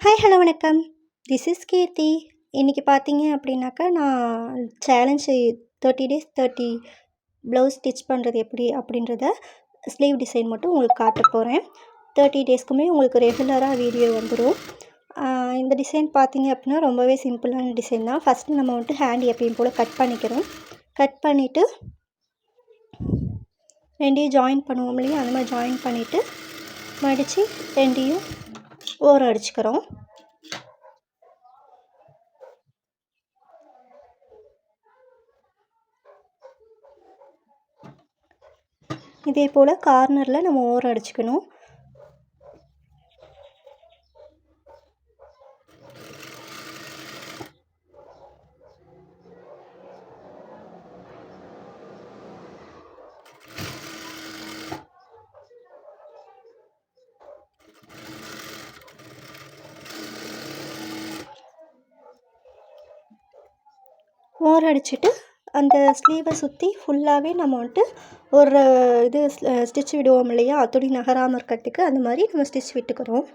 Hi hello வணக்கம். This is கீர்த்தி. இன்றைக்கி பார்த்தீங்க அப்படின்னாக்கா, நான் சேலஞ்சு 30 டேஸ் 30 ப்ளவுஸ் ஸ்டிச் பண்ணுறது எப்படி அப்படின்றத ஸ்லீவ் டிசைன் மட்டும் உங்களுக்கு காட்ட போகிறேன். 30 டேஸ்க்குமே உங்களுக்கு ரெகுலராக வீடியோ வந்துடும். இந்த டிசைன் பார்த்தீங்க அப்படின்னா ரொம்பவே சிம்பிளான டிசைன் தான். ஃபஸ்ட்டு நம்ம வந்துட்டு ஹேண்ட் எப்பயும் போல் கட் பண்ணிக்கிறோம். கட் பண்ணிவிட்டு ரெண்டையும் ஜாயின் பண்ணுவோம் இல்லையா, அந்த மாதிரி ஜாயின் பண்ணிவிட்டு மடித்து ரெண்டையும் ஓரம் அடிச்சுக்கிறோம். இதே போல் கார்னரில் நம்ம ஓரம் அடிச்சுக்கணும். ஓரம் அடிச்சுட்டு அந்த ஸ்லீவை சுற்றி ஃபுல்லாகவே நம்ம வந்துட்டு ஒரு இது ஸ்டிச் விடுவோம் இல்லையா, துணி நகராமல் இருக்கிறதுக்கு, அந்த மாதிரி நம்ம ஸ்டிச் விட்டுக்கிறோம்.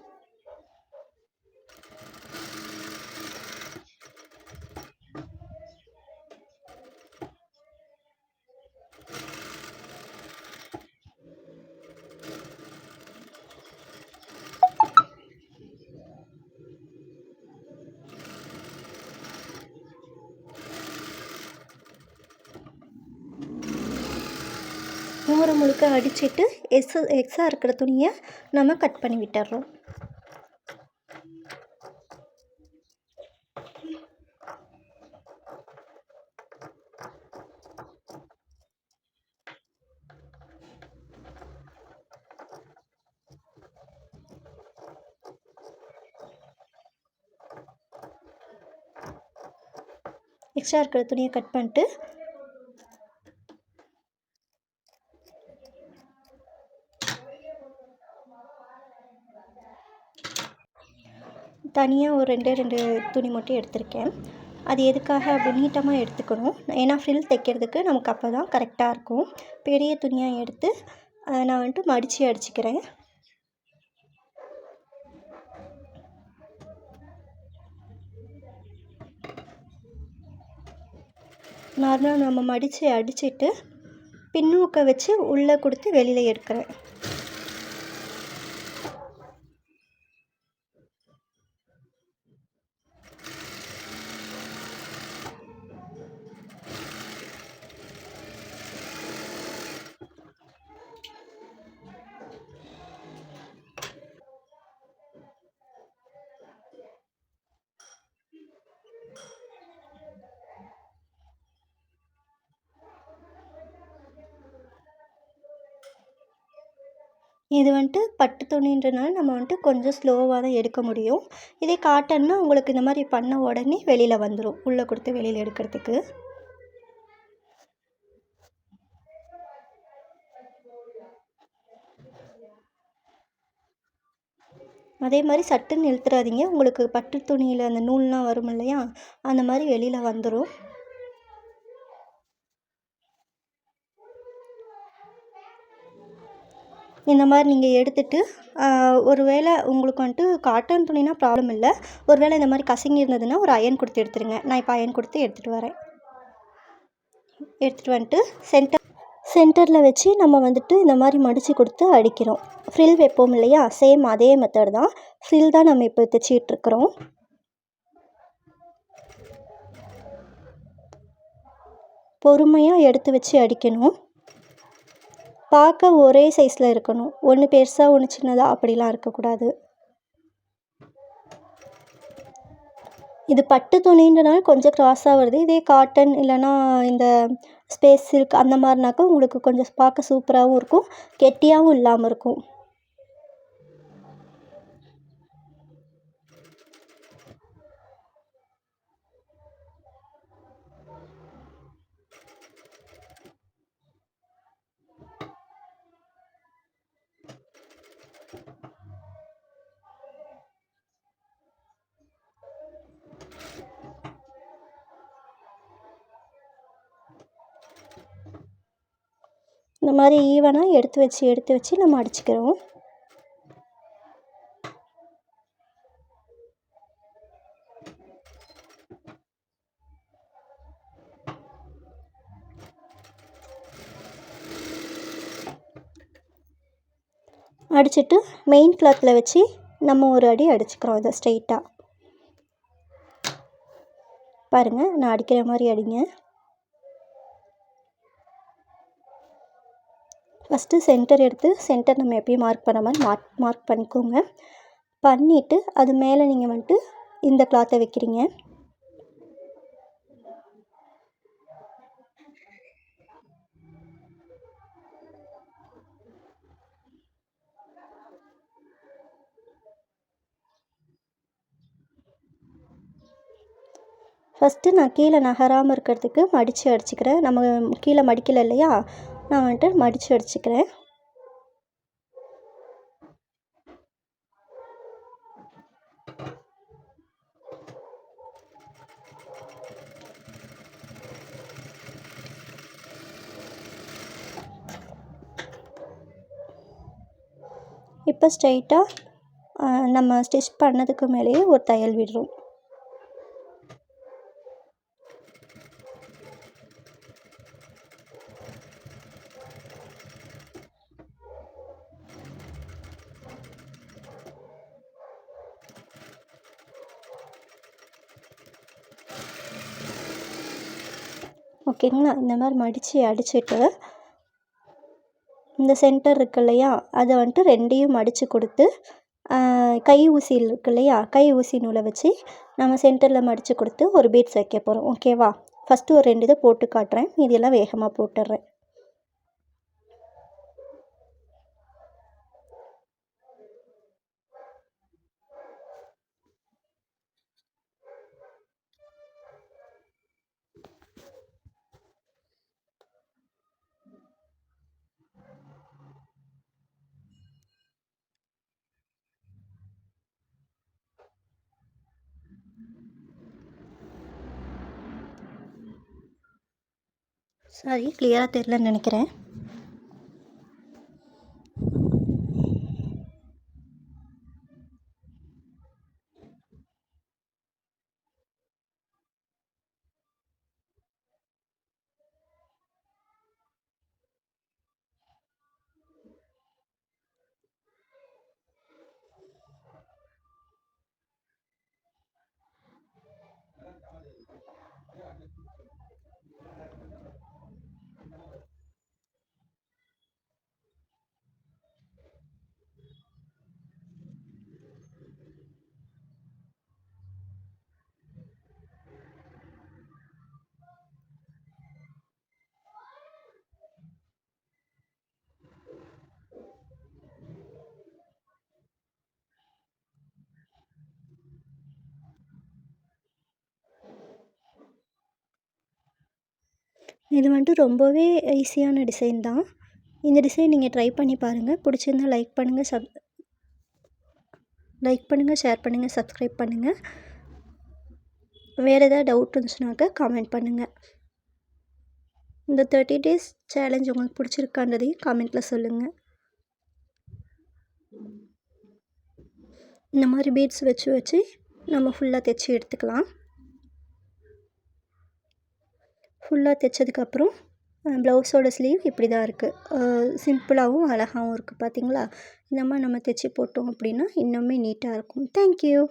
ஓரம் முழுக்க அடிச்சுட்டு எக்ஸாக இருக்கிற துணியை நம்ம கட் பண்ணி விட்டுறோம். எக்ஸ்ட்ரா இருக்கிற துணியை கட் பண்ணிட்டு தனியாக ஒரு 2 துணி மட்டும் எடுத்திருக்கேன். அது எதுக்காக அப்படி நீட்டமாக எடுத்துக்கணும், ஏன்னா ஃப்ரில் தைக்கிறதுக்கு நமக்கு அப்போ தான் கரெக்டாக இருக்கும். பெரிய துணியாக எடுத்து நான் வந்துட்டு மடித்து அடிச்சுக்கிறேன். நார்மலாக நம்ம மடித்து அடிச்சுட்டு பின்னூக்க வச்சு உள்ளே கொடுத்து வெளியில் எடுக்கிறேன். இது வந்துட்டு பட்டு துணின்றனால நம்ம வந்துட்டு கொஞ்சம் ஸ்லோவாக தான் எடுக்க முடியும். இதே காட்டன்னா உங்களுக்கு இந்த மாதிரி பண்ண உடனே வெளியில் வந்துடும், உள்ளே கொடுத்து வெளியில் எடுக்கிறதுக்கு. அதே மாதிரி சட்டுன்னு இழுத்துறாதீங்க, உங்களுக்கு பட்டு துணியில் அந்த நூல்லாம் வரும் இல்லையா, அந்த மாதிரி வெளியில் வந்துடும். இந்த மாதிரி நீங்கள் எடுத்துகிட்டு ஒரு வேளை உங்களுக்கு வந்துட்டு காட்டன் துணினா ப்ராப்ளம் இல்லை, ஒரு வேளை இந்த மாதிரி கசங்கி இருந்ததுன்னா ஒரு அயன் கொடுத்து எடுத்துருங்க. நான் இப்போ அயன் கொடுத்து எடுத்துகிட்டு வரேன். எடுத்துகிட்டு வந்துட்டு சென்டரில் வச்சு நம்ம வந்துட்டு இந்த மாதிரி மடித்து கொடுத்து அடிக்கிறோம். ஃப்ரில் வைப்போம் இல்லையா, சேம் அதே மெத்தட் தான். ஃப்ரில் தான் நம்ம இப்போ தைச்சிட்ருக்குறோம். பொறுமையாக எடுத்து வச்சு அடிக்கணும். பார்க்க ஒரே சைஸில் இருக்கணும், ஒன்று பெருசாக ஒன்று சின்னதாக அப்படிலாம் இருக்கக்கூடாது. இது பட்டு துணின்றனால கொஞ்சம் க்ராஸாக வருது. இதே காட்டன் இல்லைனா இந்த ஸ்பேஸ் சில்க் அந்த மாதிரினாக்கா உங்களுக்கு கொஞ்சம் பார்க்க சூப்பராகவும் இருக்கும், கெட்டியாகவும் இல்லாமல் இருக்கும். இந்த மாதிரி ஈவனாக எடுத்து வச்சு நம்ம அடிச்சுக்கிறோம். அடிச்சுட்டு மெயின் கிளாத்தில் வச்சு நம்ம ஒரு அடி அடிச்சுக்கிறோம். இதை ஸ்ட்ரெயிட்டாக பாருங்கள், நான் அடிக்கிற மாதிரி அடிங்க. ஃபஸ்ட்டு சென்டர் எடுத்து சென்டர் நம்ம எப்பயும் மார்க் பண்ண மாதிரி மார்க் பண்ணிக்கோங்க. பண்ணிவிட்டு அது மேலே நீங்கள் வந்துட்டு இந்த கிளாத்தை வைக்கிறீங்க. ஃபஸ்ட்டு நான் கீழே நகராமல் இருக்கிறதுக்கு மடித்து அடிச்சுக்கிறேன். நம்ம கீழே மடிக்கலை இல்லையா, நான் வந்துட்டு மடித்து அடிச்சுக்கிறேன். இப்போ ஸ்ட்ரைட்டாக நம்ம ஸ்டிச் பண்ணதுக்கு மேலேயே ஒரு தையல் விடுறோம். ஓகேங்களா? இந்த மாதிரி மடித்து அடிச்சுட்டு இந்த சென்டர் இருக்கு இல்லையா, அதை வந்துட்டு ரெண்டையும் மடித்து கொடுத்து கை ஊசி இருக்கு இல்லையா, கை ஊசி நூலை வச்சு நம்ம சென்டரில் மடித்து கொடுத்து ஒரு பீட்ஸ் வைக்க போகிறோம். ஓகேவா? ஃபஸ்ட்டு ஒரு 2 இதை போட்டு காட்டுறேன், இதெல்லாம் வேகமாக போட்டுடுறேன். சாரி, கிளியராக தெரியலன்னு நினைக்கிறேன். இது வந்துட்டு ரொம்பவே ஈஸியான டிசைன் தான். இந்த டிசைன் நீங்கள் ட்ரை பண்ணி பாருங்கள். பிடிச்சிருந்தா லைக் பண்ணுங்கள், ஷேர் பண்ணுங்கள், சப்ஸ்கிரைப் பண்ணுங்கள். வேறு ஏதாவது டவுட் இருந்துச்சுனாக்கா கமெண்ட் பண்ணுங்கள். இந்த 30 டேஸ் சேலஞ்ச் உங்களுக்கு பிடிச்சிருக்கான்றதையும் கமெண்ட்டில் சொல்லுங்கள். இந்த மாதிரி பீட்ஸ் வச்சு நம்ம ஃபுல்லாக தைச்சி எடுத்துக்கலாம். ஃபுல்லாக தைச்சதுக்கப்புறம் ப்ளவுஸோட ஸ்லீவ் இப்படி தான் இருக்குது. சிம்பிளாகவும் அழகாகவும் இருக்குது. பார்த்திங்களா? இந்த மாதிரி நம்ம தைச்சி போட்டோம் அப்படின்னா இன்னுமே நீட்டாக இருக்கும். தேங்க்யூ.